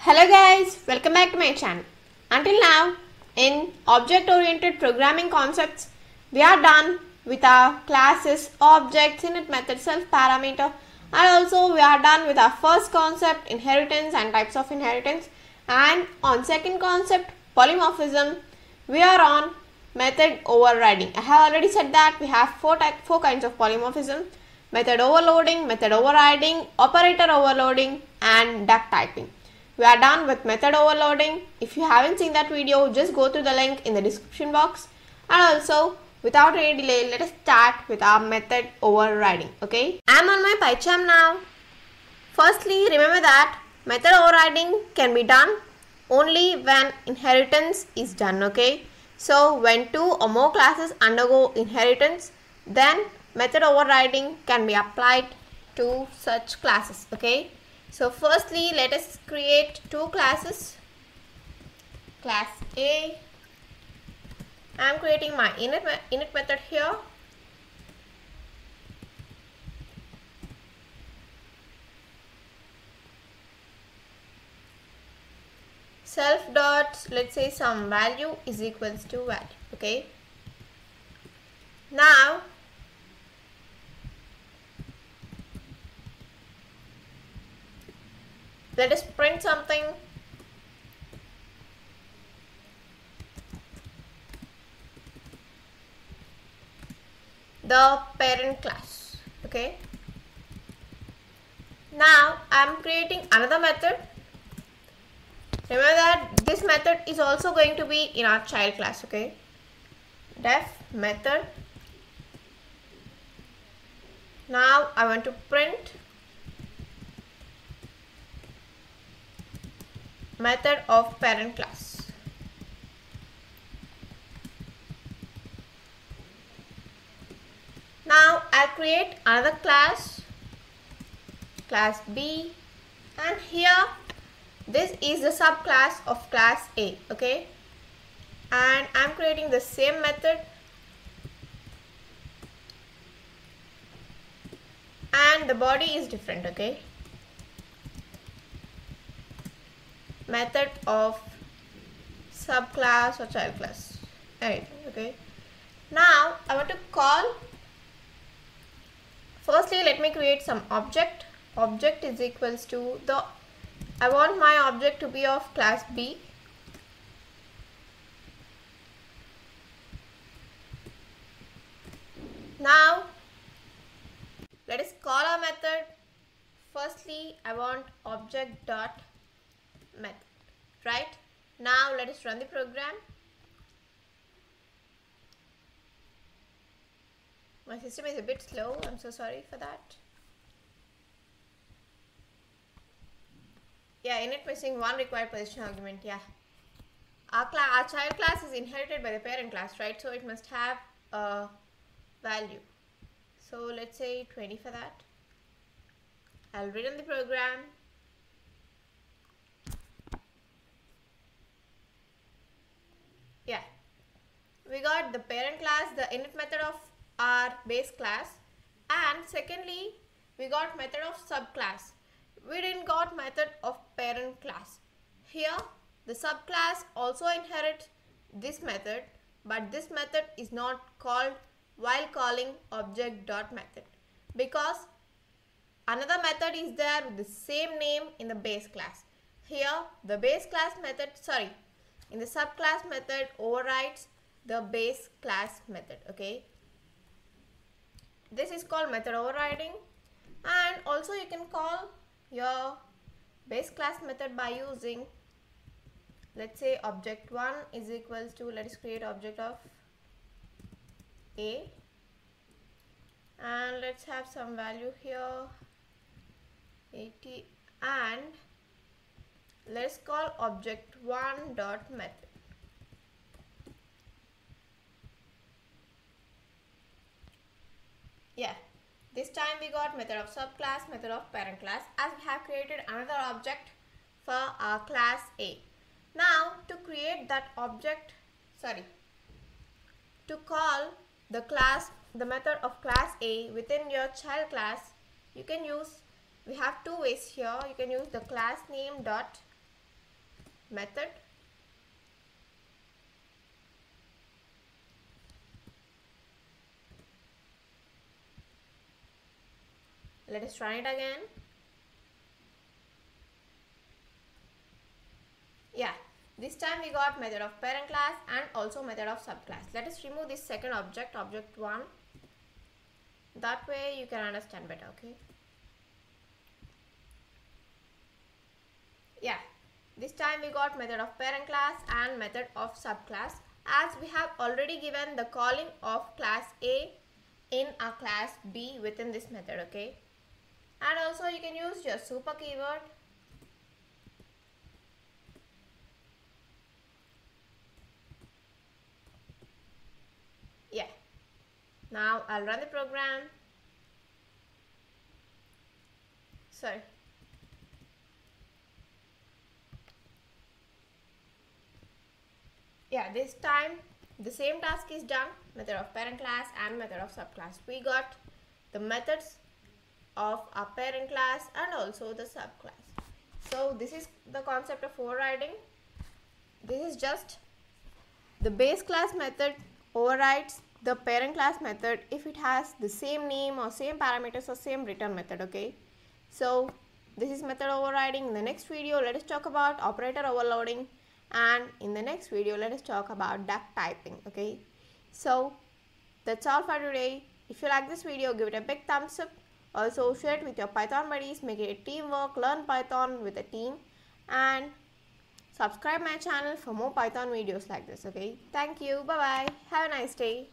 Hello guys, welcome back to my channel. Until now, in object-oriented programming concepts, we are done with our classes, objects, init method, self-parameter, and also we are done with our first concept, inheritance and types of inheritance. And on second concept, polymorphism, we are on method overriding. I have already said that we have four kinds of polymorphism: method overloading, method overriding, operator overloading, and duck typing. We are done with method overloading. If you haven't seen that video, just go to the link in the description box. And also, without any delay, let us start with our method overriding. Okay, I am on my PyCharm now. Firstly, remember that method overriding can be done only when inheritance is done. Okay, so when two or more classes undergo inheritance, then method overriding can be applied to such classes. Okay. So firstly, let us create two classes. Class A. I am creating my init method here. Self dot, let's say some value is equals to value. Okay. Now let us print something. The parent class. Okay. Now I am creating another method. Remember that this method is also going to be in our child class. Okay. Def method. Now I want to print method of parent class. Now I create another class, class B, and here this is the subclass of class A. Okay, and I'm creating the same method, and the body is different. Okay, method of subclass or child class, anything. Okay, now I want to call. Firstly, let me create some object. Object is equals to the, I want my object to be of class B. Now let us call our method. Firstly, I want object dot method, right? Now let us run the program. My system is a bit slow, I'm so sorry for that. Yeah, init missing one required position argument. Yeah, our child class is inherited by the parent class, right? So it must have a value. So let's say 20 for that. I'll rerun the program. Yeah, we got the parent class, the init method of our base class, and secondly we got method of subclass. We didn't got method of parent class. Here the subclass also inherits this method, but this method is not called while calling object dot method because another method is there with the same name in the base class. Here the base class method, in the subclass method overrides the base class method. Okay, this is called method overriding. And also you can call your base class method by using, let's say object1 is equals to, let us create object of A, and let's have some value here 80, and let's call object1 dot method. Yeah, this time we got method of subclass, method of parent class, as we have created another object for our class A. Now to create that object, to call the class, the method of class A within your child class, you can use, we have two ways here. You can use the class name dot method. Let us try it again. Yeah, this time we got method of parent class and also method of subclass. Let us remove this second object, object 1. That way you can understand better, okay? Yeah, this time we got method of parent class and method of subclass, as we have already given the calling of class A in a class B within this method, okay? And also you can use your super keyword. Yeah, now I'll run the program. Sorry. Yeah, this time the same task is done, method of parent class and method of subclass. We got the methods of our parent class and also the subclass. So this is the concept of overriding. This is just the base class method overrides the parent class method if it has the same name or same parameters or same return method, okay? So this is method overriding. In the next video, let us talk about operator overloading, and in the next video, let us talk about duck typing, okay? So that's all for today. If you like this video, give it a big thumbs up. Also share it with your Python buddies, make it a teamwork, learn Python with a team, and subscribe my channel for more Python videos like this, okay? Thank you, bye bye, have a nice day.